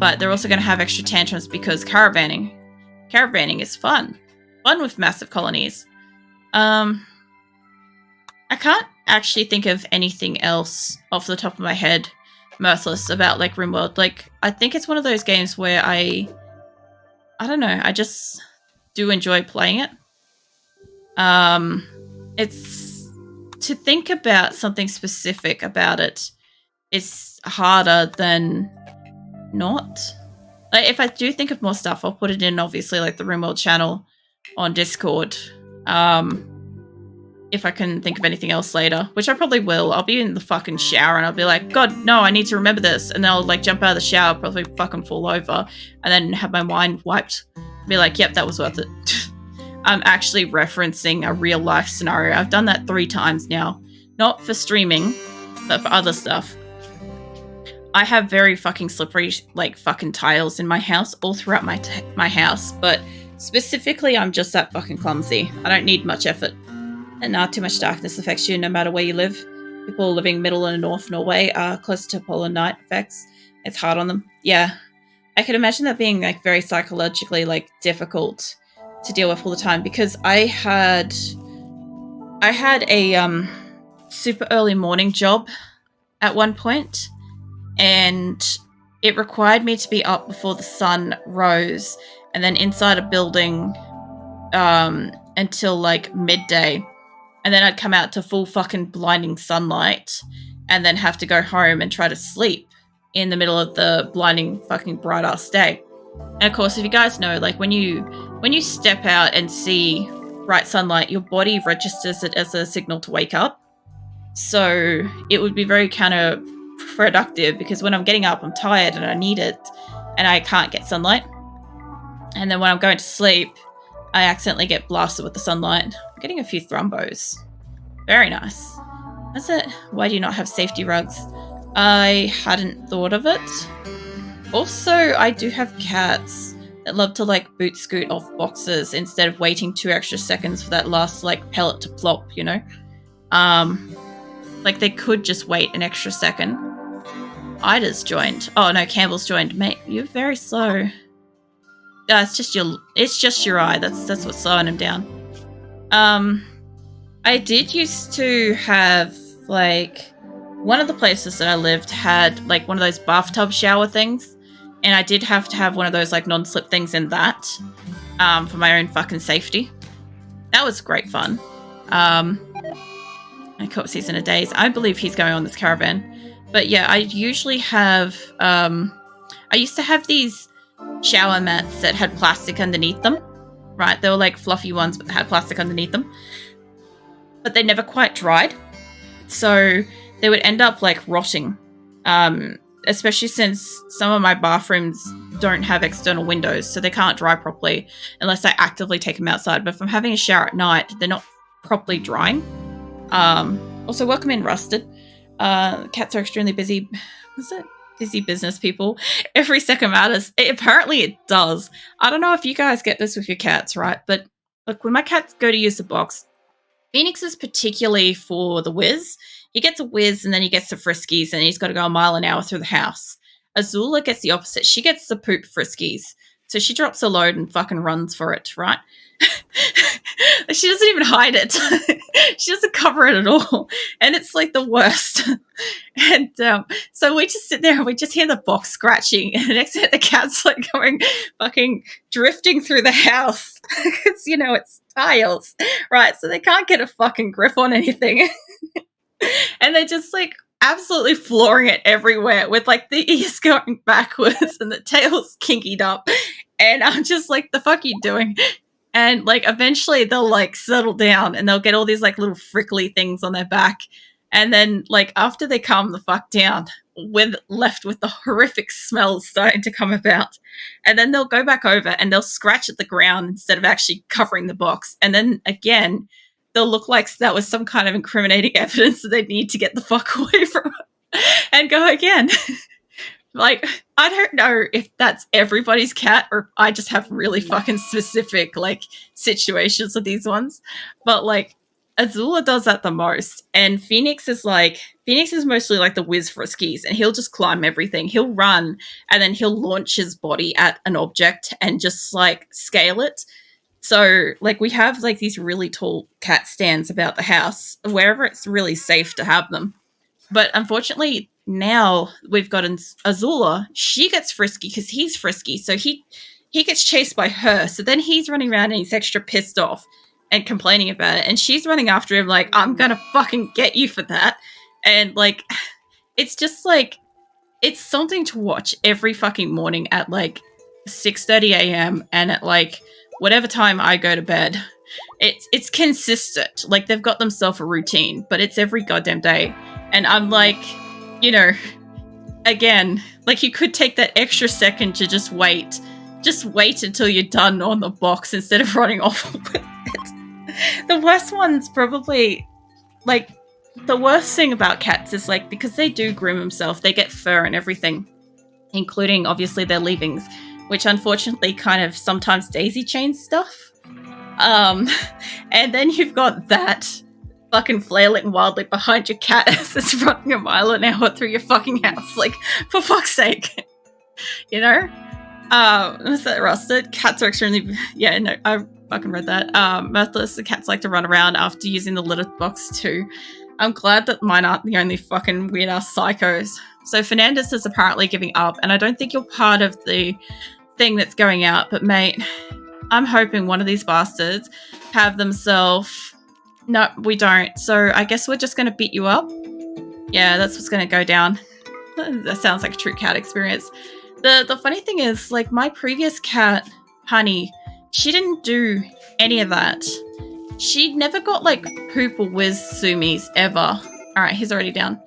but they're also going to have extra tantrums because caravanning is fun with massive colonies. I can't actually think of anything else off the top of my head, Mirthless, about like RimWorld. Like, I think it's one of those games where I don't know, I just do enjoy playing it. It's to think about something specific about it is harder than not. Like, if I do think of more stuff, I'll put it in, obviously, like the RimWorld channel on Discord. If I can think of anything else later, which I probably will. I'll be in the fucking shower and I'll be like, God, no, I need to remember this. And then I'll like jump out of the shower, probably fucking fall over, and then have my mind wiped. Be like, yep, that was worth it. I'm actually referencing a real life scenario. I've done that 3 times now. Not for streaming, but for other stuff. I have very fucking slippery, like, fucking tiles in my house, all throughout my house, but specifically, I'm just that fucking clumsy. I don't need much effort. And too much darkness affects you no matter where you live. People living middle and north Norway are closer to polar night effects. It's hard on them. Yeah. I can imagine that being, like, very psychologically, like, difficult to deal with all the time, because I had a super early morning job at one point, and it required me to be up before the sun rose and then inside a building until like midday, and then I'd come out to full fucking blinding sunlight and then have to go home and try to sleep in the middle of the blinding fucking bright ass day. And of course, if you guys know, like when you step out and see bright sunlight, your body registers it as a signal to wake up. So it would be very counterproductive, because when I'm getting up, I'm tired and I need it, and I can't get sunlight. And then when I'm going to sleep, I accidentally get blasted with the sunlight. I'm getting a few thrombos. Very nice. That's it. Why do you not have safety rugs? I hadn't thought of it. Also, I do have cats that love to like boot scoot off boxes instead of waiting 2 extra seconds for that last like pellet to plop, you know? Like they could just wait an extra second. Ida's joined. Oh no, Campbell's joined. Mate, you're very slow. It's just your eye. That's what's slowing him down. I did used to have like one of the places that I lived had like one of those bathtub shower things, and I did have to have one of those like non-slip things in that for my own fucking safety. That was great fun. I caught Season of Days. I believe he's going on this caravan. But yeah, I usually have I used to have these shower mats that had plastic underneath them, right? They were like fluffy ones, but they had plastic underneath them. But they never quite dried. So they would end up like rotting. Especially since some of my bathrooms don't have external windows, so they can't dry properly unless I actively take them outside. But if I'm having a shower at night, they're not properly drying. Also, welcome in, Rusted. Cats are extremely busy. What's it? Busy business people. Every second matters. Apparently it does. I don't know if you guys get this with your cats, right? But look, when my cats go to use the box, Phoenix is particularly for the whiz. He gets a whiz and then he gets the friskies, and he's got to go a mile an hour through the house. Azula gets the opposite. She gets the poop friskies. So she drops a load and fucking runs for it, right? She doesn't even hide it. She doesn't cover it at all. And it's like the worst. And so we just sit there and we just hear the box scratching. And the next minute the cat's like going fucking drifting through the house. Because, you know, it's tiles, right? So they can't get a fucking grip on anything. And they're just like absolutely flooring it everywhere with like the ears going backwards and the tail's kinkied up. And I'm just like, the fuck are you doing? And like eventually they'll like settle down and they'll get all these like little frickly things on their back. And then like after they calm the fuck down, we're left with the horrific smells starting to come about. And then they'll go back over and they'll scratch at the ground instead of actually covering the box. And then again, they'll look like that was some kind of incriminating evidence that they need to get the fuck away from it and go again. Like, I don't know if that's everybody's cat or if I just have really fucking specific, like, situations with these ones. But, like, Azula does that the most, and Phoenix is mostly like the whiz friskies, and he'll just climb everything. He'll run, and then he'll launch his body at an object and just like scale it. So like we have like these really tall cat stands about the house, wherever it's really safe to have them. But unfortunately, now we've got Azula. She gets frisky because he's frisky, so he gets chased by her. So then he's running around and he's extra pissed off and complaining about it. And she's running after him like, I'm gonna fucking get you for that. And like, it's just like, it's something to watch every fucking morning at like 6:30 a.m. and at like whatever time I go to bed. It's consistent. Like they've got themselves a routine, but it's every goddamn day. And I'm like, you know, again, like you could take that extra second to just wait. Just wait until you're done on the box instead of running off with it. The worst one's probably, like, the worst thing about cats is, like, because they do groom themselves, they get fur and everything, including, obviously, their leavings, which unfortunately kind of sometimes daisy chains stuff. And then you've got that fucking flailing wildly behind your cat as it's running a mile an hour through your fucking house. Like, for fuck's sake. You know? Was that Rusted? Cats are extremely... Yeah, no, I fucking read that. Mirthless, the cats like to run around after using the litter box too. I'm glad that mine aren't the only fucking weird-ass psychos. So Fernandez is apparently giving up, and I don't think you're part of the thing that's going out, but mate, I'm hoping one of these bastards have themselves... No, we don't. So I guess we're just going to beat you up. Yeah, that's what's going to go down. That sounds like a true cat experience. The funny thing is, like, my previous cat, Honey, she didn't do any of that. She never got, like, poop or whiz sumis ever. Alright, he's already down.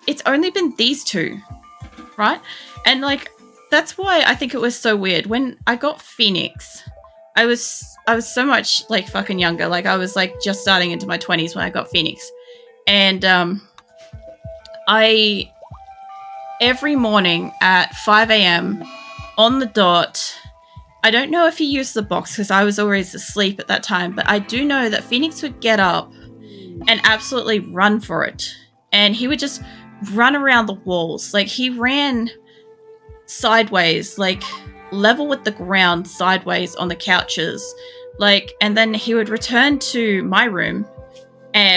It's only been these two, right? And, like, that's why I think it was so weird. When I got Phoenix, I was so much, like, fucking younger. Like, I was, like, just starting into my 20s when I got Phoenix. And, every morning at 5 a.m. on the dot, I don't know if he used the box because I was always asleep at that time, but I do know that Phoenix would get up and absolutely run for it. And he would just run around the walls. Like, he ran sideways, like, level with the ground sideways on the couches. Like, and then he would return to my room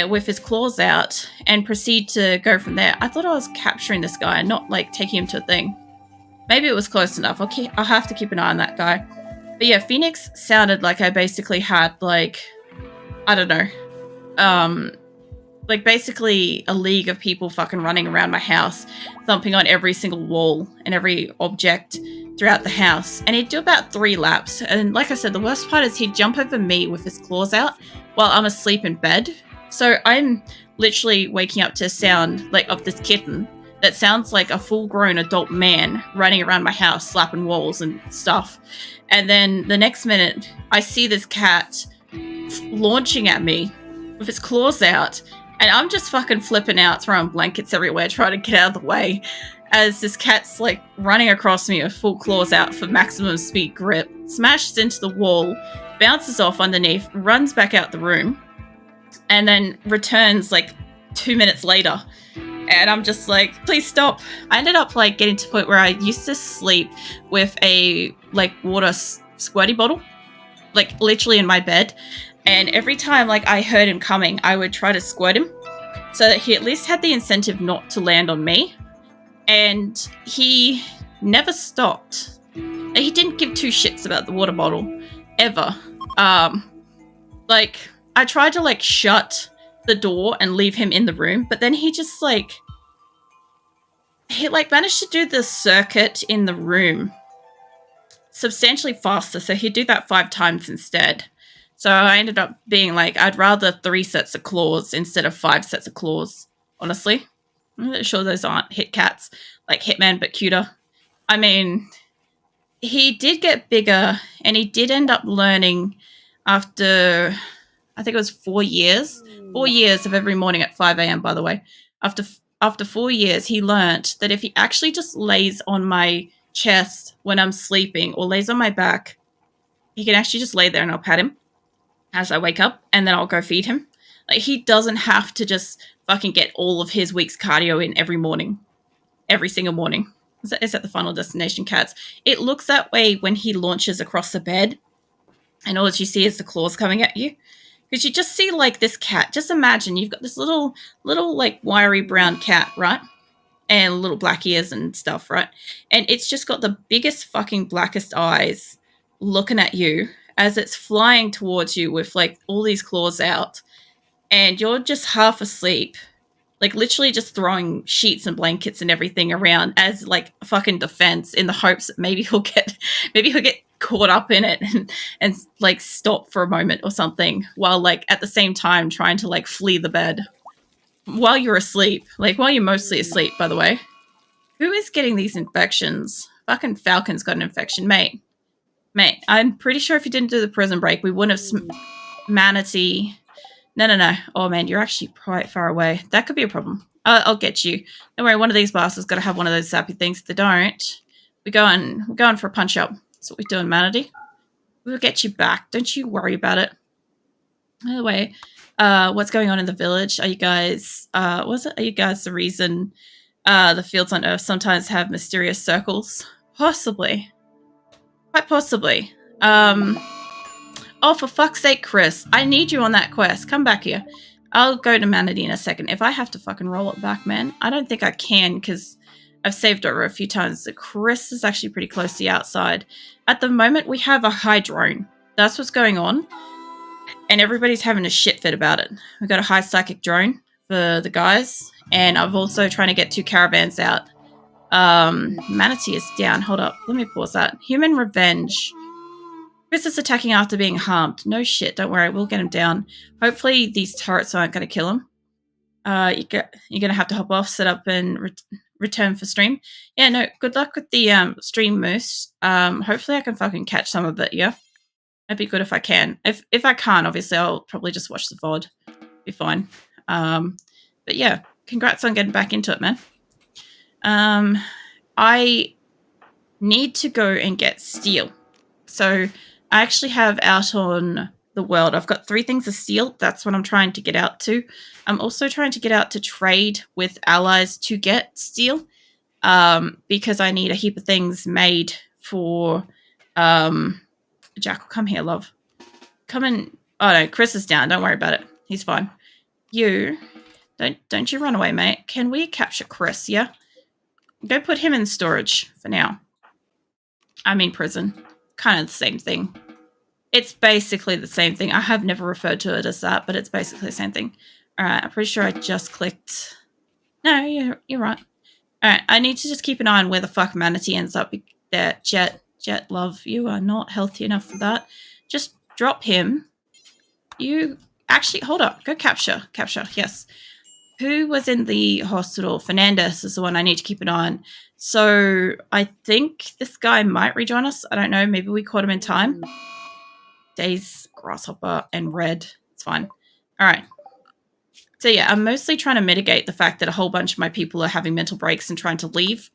with his claws out and proceed to go from there. I thought I was capturing this guy and not, like, taking him to a thing. Maybe it was close enough. I'll have to keep an eye on that guy. But yeah, Phoenix sounded like I basically had, like, I don't know, like basically a league of people fucking running around my house, thumping on every single wall and every object throughout the house. And he'd do about 3 laps. And like I said, the worst part is he'd jump over me with his claws out while I'm asleep in bed. So I'm literally waking up to a sound, like, of this kitten that sounds like a full-grown adult man running around my house, slapping walls and stuff. And then the next minute, I see this cat launching at me with its claws out, and I'm just fucking flipping out, throwing blankets everywhere, trying to get out of the way, as this cat's, like, running across me with full claws out for maximum speed grip, smashes into the wall, bounces off underneath, runs back out the room, and then returns, like, 2 minutes later. And I'm just like, please stop. I ended up, like, getting to the point where I used to sleep with a, like, water squirty bottle, like, literally in my bed. And every time, like, I heard him coming, I would try to squirt him so that he at least had the incentive not to land on me. And he never stopped. He didn't give 2 shits about the water bottle, ever. Like, I tried to, like, shut the door and leave him in the room, but then he just, like, he, like, managed to do the circuit in the room substantially faster, so he'd do that 5 times instead. So I ended up being like, I'd rather 3 sets of claws instead of 5 sets of claws, honestly. I'm sure those aren't hit cats, like Hitman, but cuter. I mean, he did get bigger, and he did end up learning after, I think it was 4 years. 4 years of every morning at 5 a.m., by the way. After 4 years, he learnt that if he actually just lays on my chest when I'm sleeping or lays on my back, he can actually just lay there and I'll pat him. as I wake up, and then I'll go feed him. Like, he doesn't have to just fucking get all of his week's cardio in every morning. Every single morning. Is that the Final Destination cats? It looks that way when he launches across the bed, and all that you see is the claws coming at you. Because you just see, like, this cat. Just imagine you've got this little, like, wiry brown cat, right? And little black ears and stuff, right? And it's just got the biggest fucking blackest eyes looking at you as it's flying towards you with, like, all these claws out. And you're just half asleep, like literally just throwing sheets and blankets and everything around as like a fucking defense in the hopes that maybe he'll get caught up in it and like stop for a moment or something, while like at the same time trying to like flee the bed while you're asleep, like while you're mostly asleep, by the way. Who is getting these infections? Fucking Falcon's got an infection, mate. I'm pretty sure if you didn't do the prison break, we wouldn't have Manatee. No. Oh, man, you're actually quite far away. That could be a problem. I'll get you. Don't worry, one of these bastards got to have one of those sappy things. If they don't, we're going for a punch-up. That's what we're doing, Manatee. We'll get you back. Don't you worry about it. By the way, what's going on in the village? Are you guys... Are you guys the reason the fields on Earth sometimes have mysterious circles? Possibly. Quite possibly. Oh, for fuck's sake, Chris. I need you on that quest. Come back here. I'll go to Manatee in a second. If I have to fucking roll it back, man, I don't think I can because I've saved over a few times. Chris is actually pretty close to the outside. At the moment, we have a high drone. That's what's going on. And everybody's having a shit fit about it. We've got a high psychic drone for the guys. And I've also trying to get 2 caravans out. Manatee is down. Hold up. Let me pause that. Human revenge. Chris is attacking after being harmed. No shit, don't worry, we'll get him down. Hopefully these turrets aren't going to kill him. You're going to have to hop off, set up, and return for stream. Yeah, no, good luck with the stream, Moose. Hopefully I can fucking catch some of it, yeah? It'd be good if I can. If I can't, obviously, I'll probably just watch the VOD. Be fine. But yeah, congrats on getting back into it, man. I need to go and get steel. So I actually have out on the world, I've got 3 things of steel. That's what I'm trying to get out to. I'm also trying to get out to trade with allies to get steel, because I need a heap of things made for Jackal. Come here, love. Come in. Oh no, Chris is down. Don't worry about it. He's fine. You don't you run away, mate. Can we capture Chris? Yeah. Go put him in storage for now. I mean prison. Kind of the same thing. It's basically the same thing. I have never referred to it as that, but it's basically the same thing. All right, I'm pretty sure I just clicked. No, you're right. All right, I need to just keep an eye on where the fuck Manatee ends up. There, Jet, love, you are not healthy enough for that. Just drop him. You actually hold up. Go capture. Yes. Who was in the hospital? Fernandez is the one I need to keep an eye on. So I think this guy might rejoin us. I don't know. Maybe we caught him in time. Days, Grasshopper, and Red. It's fine. All right. So yeah, I'm mostly trying to mitigate the fact that a whole bunch of my people are having mental breaks and trying to leave.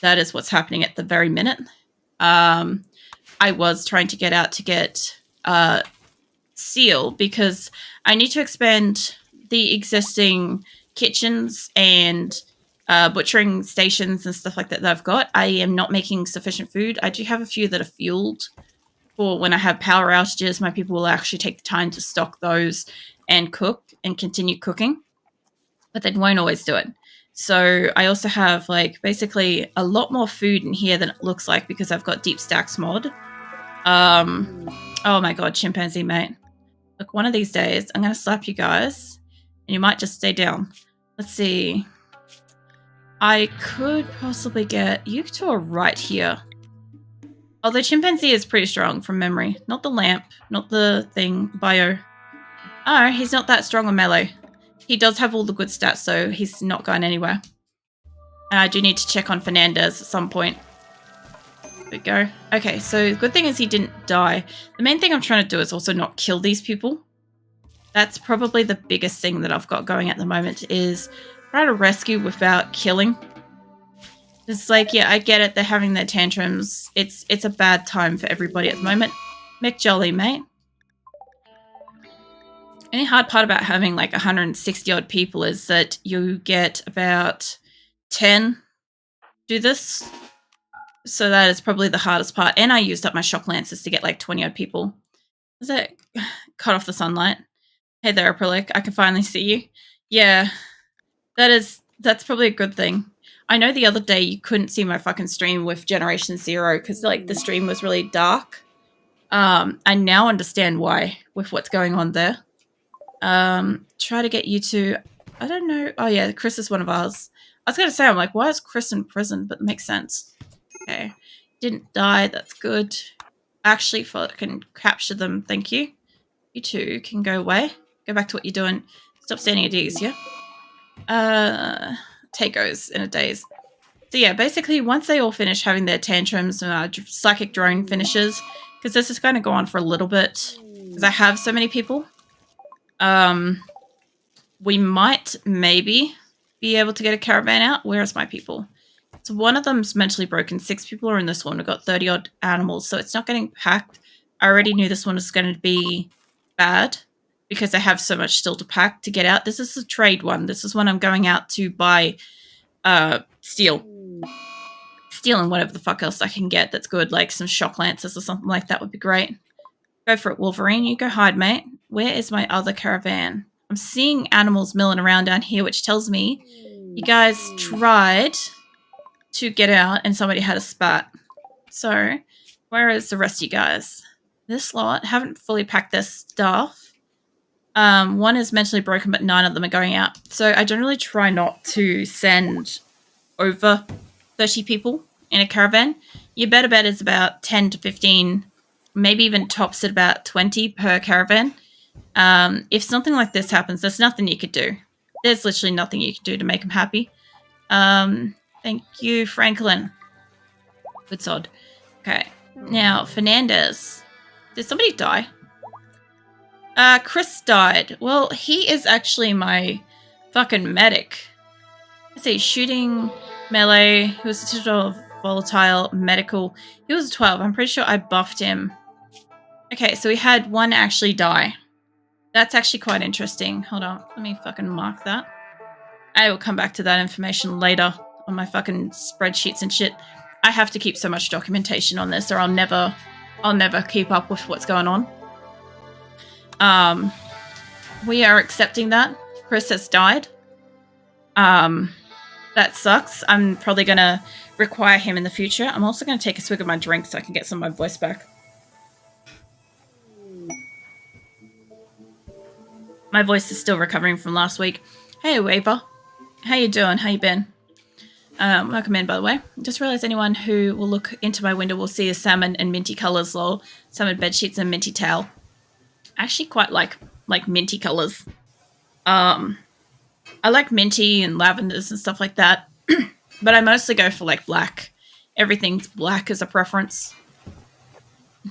That is what's happening at the very minute. I was trying to get out to get Seal because I need to expand the existing kitchens and butchering stations and stuff like that I've got. I am not making sufficient food. I do have a few that are fueled for when I have power outages. My people will actually take the time to stock those and cook and continue cooking, but they won't always do it. So I also have like basically a lot more food in here than it looks like because I've got Deep Stacks mod. Oh my god, chimpanzee mate. Look, one of these days I'm going to slap you guys and you might just stay down. Let's see. I could possibly get you to a right here. Although chimpanzee is pretty strong from memory. Not the lamp, not the thing, bio. Oh, he's not that strong on melee. He does have all the good stats, so he's not going anywhere. And I do need to check on Fernandez at some point. There we go. Okay, so the good thing is he didn't die. The main thing I'm trying to do is also not kill these people. That's probably the biggest thing that I've got going at the moment is try to rescue without killing. It's like, yeah, I get it. They're having their tantrums. It's a bad time for everybody at the moment. Mick Jolly, mate. Any hard part about having like 160 odd people is that you get about 10 do this. So that is probably the hardest part. And I used up my shock lances to get like 20 odd people. Does it cut off the sunlight? Hey there, Aprilic. I can finally see you. Yeah, that's probably a good thing. I know the other day you couldn't see my fucking stream with Generation Zero because like the stream was really dark. I now understand why with what's going on there. Try to get you to, I don't know. Oh yeah, Chris is one of ours. I was gonna say, I'm like, why is Chris in prison? But it makes sense. Okay, didn't die. That's good. Actually, if I can capture them, thank you. You two can go away. Go back to what you're doing. Stop standing at ease, yeah? Takos in a daze. So yeah, basically, once they all finish having their tantrums, psychic drone finishes, because this is going to go on for a little bit, because I have so many people. We might maybe be able to get a caravan out. Where's my people? So one of them's mentally broken. 6 people are in this one. We've got 30 odd animals, so it's not getting packed. I already knew this one was going to be bad because I have so much still to pack to get out. This is a trade one. This is when I'm going out to buy steel and whatever the fuck else I can get that's good, like some shock lances or something like that would be great. Go for it, Wolverine. You go hide, mate. Where is my other caravan? I'm seeing animals milling around down here, which tells me you guys tried to get out and somebody had a spat. So, where is the rest of you guys? This lot haven't fully packed their stuff. One is mentally broken, but 9 of them are going out. So I generally try not to send over 30 people in a caravan. Your better bet is about 10 to 15, maybe even tops at about 20 per caravan. If something like this happens, there's nothing you could do. There's literally nothing you can do to make them happy. Thank you, Franklin. Good sod. Okay. Now, Fernandez. Did somebody die? Chris died. Well, he is actually my fucking medic. Let's see, shooting, melee. He was a total volatile, medical. He was 12. I'm pretty sure I buffed him. Okay, so we had one actually die. That's actually quite interesting. Hold on. Let me fucking mark that. I will come back to that information later on my fucking spreadsheets and shit. I have to keep so much documentation on this or I'll never keep up with what's going on. We are accepting that. Chris has died. That sucks. I'm probably going to require him in the future. I'm also going to take a swig of my drink so I can get some of my voice back. My voice is still recovering from last week. Hey, Waver. How you doing? How you been? Welcome in, by the way. Just realized anyone who will look into my window will see a salmon and minty colors, lol. Salmon bedsheets and minty towel. I actually quite like minty colors. I like minty and lavenders and stuff like that. But I mostly go for like black. Everything's black as a preference.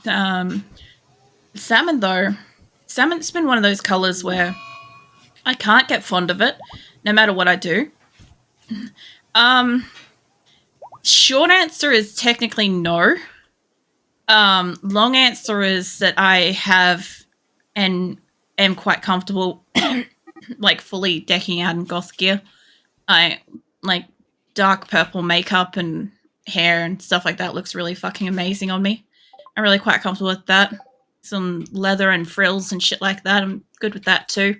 Salmon though. Salmon's been one of those colors where I can't get fond of it, no matter what I do. Short answer is technically no. Long answer is that I have and am quite comfortable like fully decking out in goth gear. I like dark purple makeup and hair and stuff like that looks really fucking amazing on me. I'm really quite comfortable with that. Some leather and frills and shit like that. I'm good with that too.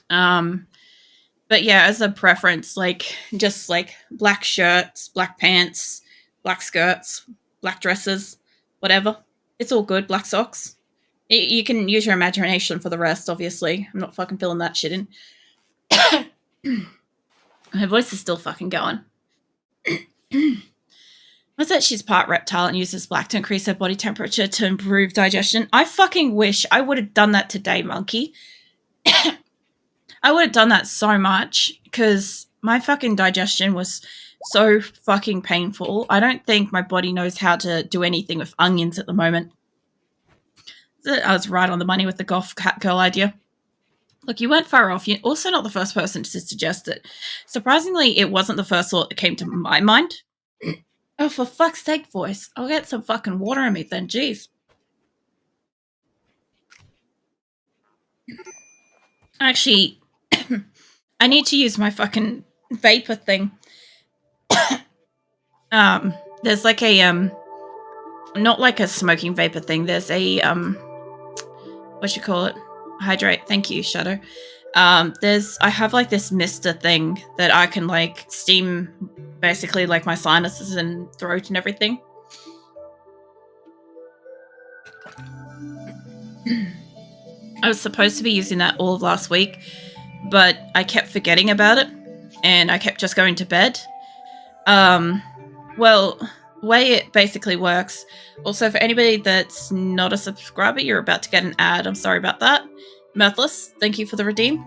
But yeah, as a preference, like just like black shirts, black pants, black skirts, black dresses, whatever. It's all good. Black socks. You can use your imagination for the rest, obviously. I'm not fucking filling that shit in. Her voice is still fucking going. What's that? She's part reptile and uses black to increase her body temperature to improve digestion. I fucking wish I would have done that today, monkey. I would have done that so much because my fucking digestion was so fucking painful. I don't think my body knows how to do anything with onions at the moment. I was right on the money with the goth cat girl idea. Look, you weren't far off. You're also not the first person to suggest it. Surprisingly, it wasn't the first thought that came to my mind. Oh, for fuck's sake, voice. I'll get some fucking water in me then. Jeez. Actually, I need to use my fucking vapor thing. There's like a not like a smoking vapor thing. There's a what you call it? Hydrate. Thank you, Shadow. I have like this mister thing that I can like steam basically like my sinuses and throat and everything. I was supposed to be using that all of last week, but I kept forgetting about it and I kept just going to bed. Well, way it basically works. Also, for anybody that's not a subscriber, you're about to get an ad. I'm sorry about that. Mirthless, thank you for the redeem.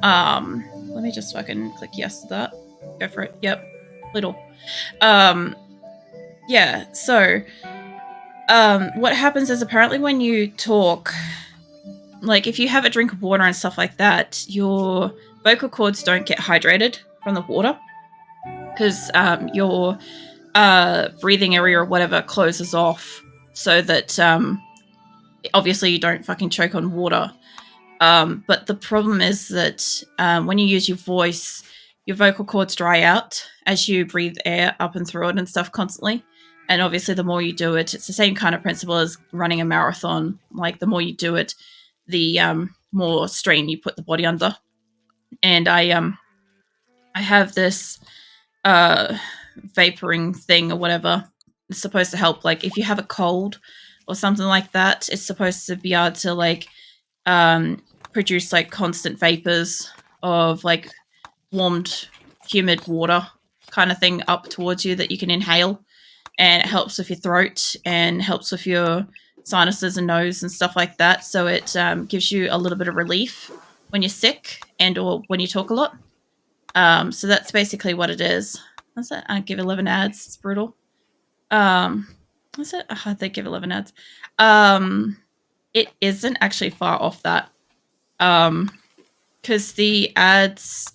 Let me just fucking click yes to that. Go for it. Yep. Little. Yeah, so what happens is apparently when you talk, like if you have a drink of water and stuff like that, your vocal cords don't get hydrated from the water because your breathing area or whatever closes off so that obviously you don't fucking choke on water. But the problem is that when you use your voice, your vocal cords dry out as you breathe air up and through it and stuff constantly. And obviously the more you do it, it's the same kind of principle as running a marathon. Like the more you do it, the more strain you put the body under. And I have this vaporing thing or whatever. It's supposed to help, like if you have a cold or something like that, it's supposed to be able to like produce like constant vapors of like warmed humid water kind of thing up towards you that you can inhale, and it helps with your throat and helps with your sinuses and nose and stuff like that. So it gives you a little bit of relief when you're sick and or when you talk a lot. So that's basically what it is. What's that? I give 11 ads. It's brutal. What's it? They give 11 ads. It isn't actually far off that. Because the ads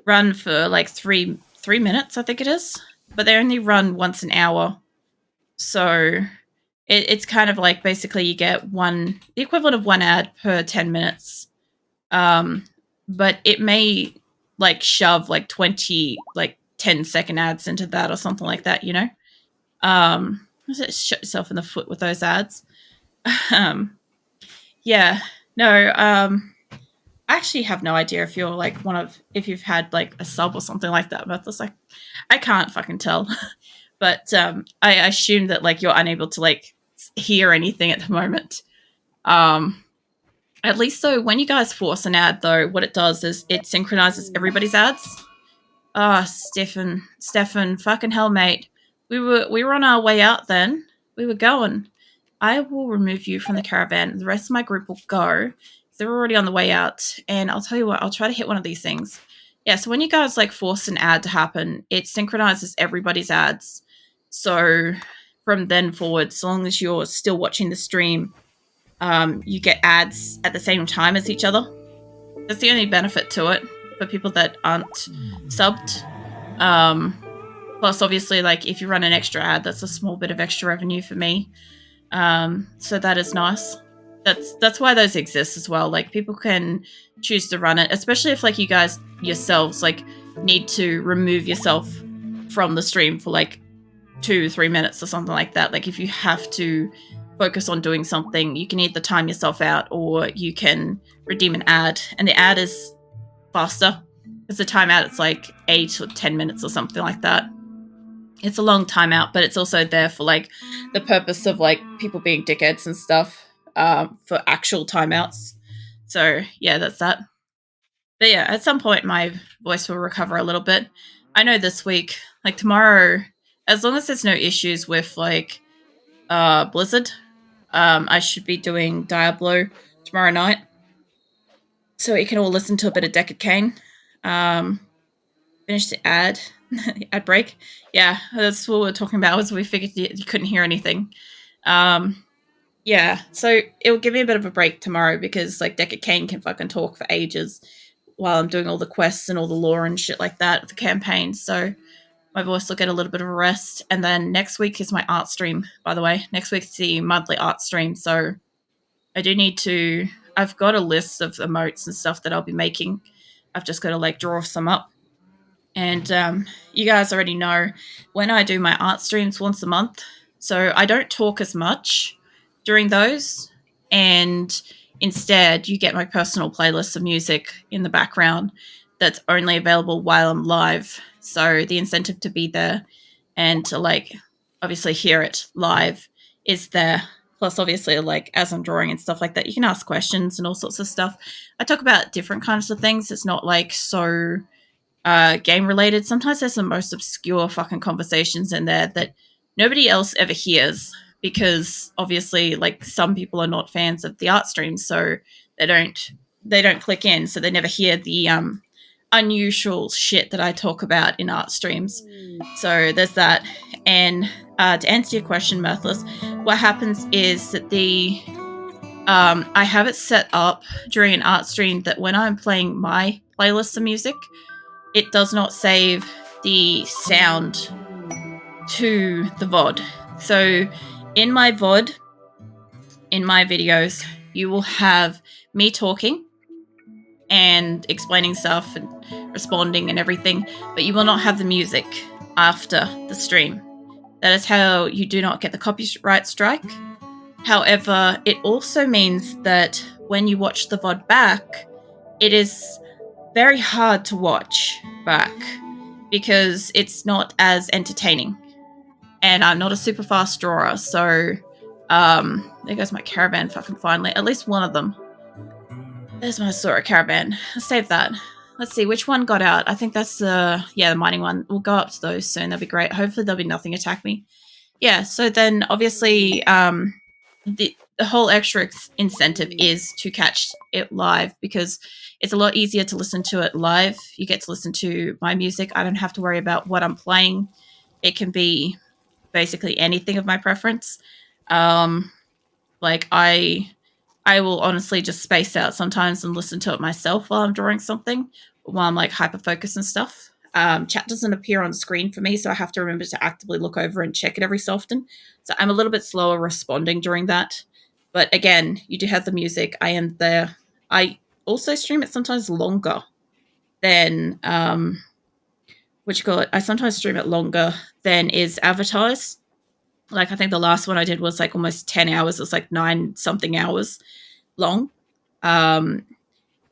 run for like three minutes, I think it is, but they only run once an hour. So it's kind of like basically you get the equivalent of one ad per 10 minutes. But it may like shove like 20 like 10-second ads into that or something like that, you know. Shut yourself in the foot with those ads. Yeah, no, I actually have no idea if you're like if you've had like a sub or something like that, but it's like I can't fucking tell. But I assume that like you're unable to like hear anything at the moment. At least so when you guys force an ad though, what it does is it synchronizes everybody's ads. Stefan, fucking hell, mate. We were on our way out then. We were going. I will remove you from the caravan. The rest of my group will go. They're already on the way out. And I'll tell you what, I'll try to hit one of these things. Yeah, so when you guys like force an ad to happen, it synchronizes everybody's ads. So from then forward, so long as you're still watching the stream, you get ads at the same time as each other. That's the only benefit to it for people that aren't subbed. Plus, obviously, like if you run an extra ad, that's a small bit of extra revenue for me. So that is nice. That's why those exist as well. Like people can choose to run it, especially if like you guys yourselves like need to remove yourself from the stream for like 2-3 minutes or something like that. Like if you have to focus on doing something, you can either time yourself out or you can redeem an ad, and the ad is faster because the timeout it's like 8 or 10 minutes or something like that. It's a long timeout, but it's also there for like the purpose of like people being dickheads and stuff, for actual timeouts. So yeah, that's that. But yeah, at some point my voice will recover a little bit. I know this week, like tomorrow, as long as there's no issues with like Blizzard, I should be doing Diablo tomorrow night. So you can all listen to a bit of Deckard Cain. Finish the ad break. Yeah, that's what we were talking about. Was we figured you couldn't hear anything. Yeah, so it'll give me a bit of a break tomorrow because like Deckard Cain can fucking talk for ages while I'm doing all the quests and all the lore and shit like that, the campaign. So my voice will get a little bit of a rest. And then next week is my art stream, by the way. Next week's the monthly art stream. So I do need to I've got a list of emotes and stuff that I'll be making. I've just got to like draw some up. And you guys already know when I do my art streams once a month, so I don't talk as much during those. And instead, you get my personal playlist of music in the background that's only available while I'm live. So the incentive to be there and to like obviously hear it live is there. Plus, obviously, like as I'm drawing and stuff like that, you can ask questions and all sorts of stuff. I talk about different kinds of things. It's not like so game related. Sometimes there's the most obscure fucking conversations in there that nobody else ever hears because obviously like some people are not fans of the art streams, so they don't click in, so they never hear the unusual shit that I talk about in art streams. So there's that. And to answer your question, Mirthless, what happens is that I have it set up during an art stream that when I'm playing my playlist of music, it does not save the sound to the VOD. So in my VOD, in my videos, you will have me talking and explaining stuff and responding and everything, but you will not have the music after the stream. That is how you do not get the copyright strike. However, it also means that when you watch the VOD back, it is very hard to watch back because it's not as entertaining. And I'm not a super fast drawer, so there goes my caravan fucking finally. At least one of them. There's my Asora caravan. Let's save that. Let's see, which one got out? I think that's the mining one. We'll go up to those soon. That'll be great. Hopefully there'll be nothing attack me. Yeah, so then obviously the whole extra incentive is to catch it live because it's a lot easier to listen to it live. You get to listen to my music. I don't have to worry about what I'm playing. It can be basically anything of my preference. Like I will honestly just space out sometimes and listen to it myself while I'm drawing something, while I'm like hyper focused and stuff. Chat doesn't appear on screen for me, so I have to remember to actively look over and check it every so often. So I'm a little bit slower responding during that. But again, you do have the music. I am there. I also stream it sometimes longer than what you call it. I sometimes stream it longer than is advertised. Like I think the last one I did was like almost 10 hours. It was like 9 something hours long. And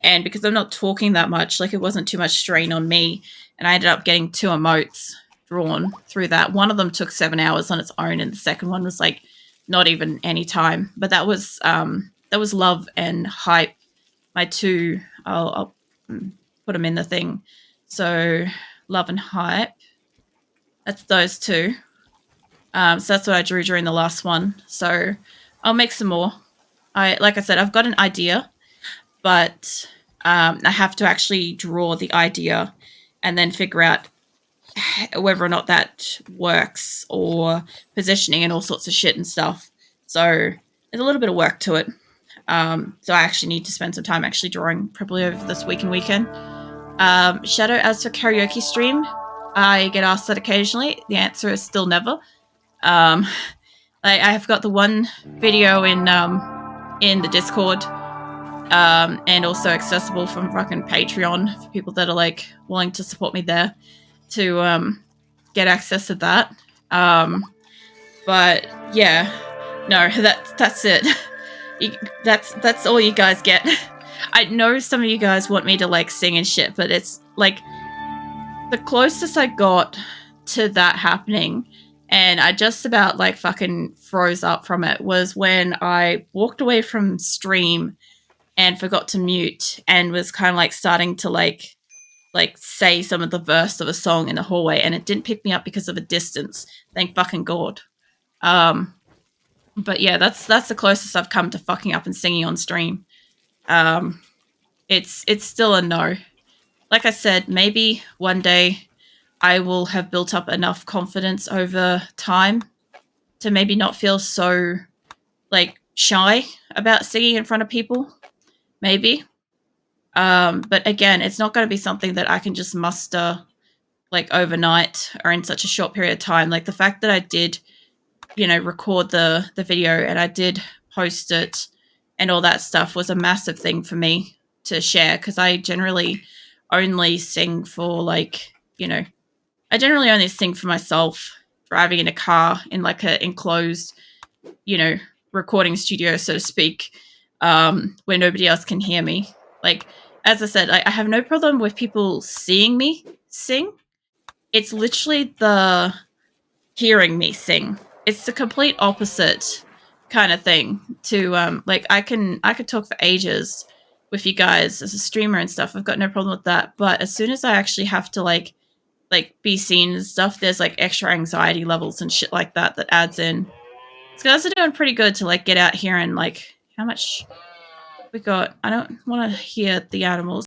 because I'm not talking that much, like it wasn't too much strain on me. And I ended up getting 2 emotes drawn through that. One of them took 7 hours on its own, and the second one was like not even any time. But that was Love and Hype. My 2, I'll put them in the thing. So Love and Hype. That's those 2. So that's what I drew during the last one. So I'll make some more. Like I said, I've got an idea, but I have to actually draw the idea and then figure out whether or not that works or positioning and all sorts of shit and stuff. So there's a little bit of work to it. So I actually need to spend some time actually drawing probably over this week and weekend. Shadow, as for karaoke stream, I get asked that occasionally. The answer is still never. I have got the one video in the Discord, and also accessible from fucking Patreon for people that are like willing to support me there to get access to that. But yeah, no, that's it. That's all you guys get. I know some of you guys want me to like sing and shit, but it's like the closest I got to that happening, and I just about like fucking froze up from it, was when I walked away from stream and forgot to mute and was kind of like starting to like say some of the verse of a song in the hallway, and it didn't pick me up because of a distance. Thank fucking God. But yeah, that's the closest I've come to fucking up and singing on stream. It's still a no. Like I said, maybe one day I will have built up enough confidence over time to maybe not feel so like shy about singing in front of people. Maybe. But again, it's not going to be something that I can just muster like overnight or in such a short period of time. Like the fact that I did, record the video and I did post it and all that stuff was a massive thing for me to share, because I generally only sing for, like, I generally only sing for myself driving in a car in like a enclosed, recording studio, so to speak, where nobody else can hear me. Like, as I said, I have no problem with people seeing me sing. It's literally the hearing me sing. It's the complete opposite kind of thing to like, I could talk for ages with you guys as a streamer and stuff. I've got no problem with that. But as soon as I actually have to like be seen and stuff, there's like extra anxiety levels and shit like that adds in. These guys are doing pretty good to like get out here and like, how much we got? I don't want to hear the animals.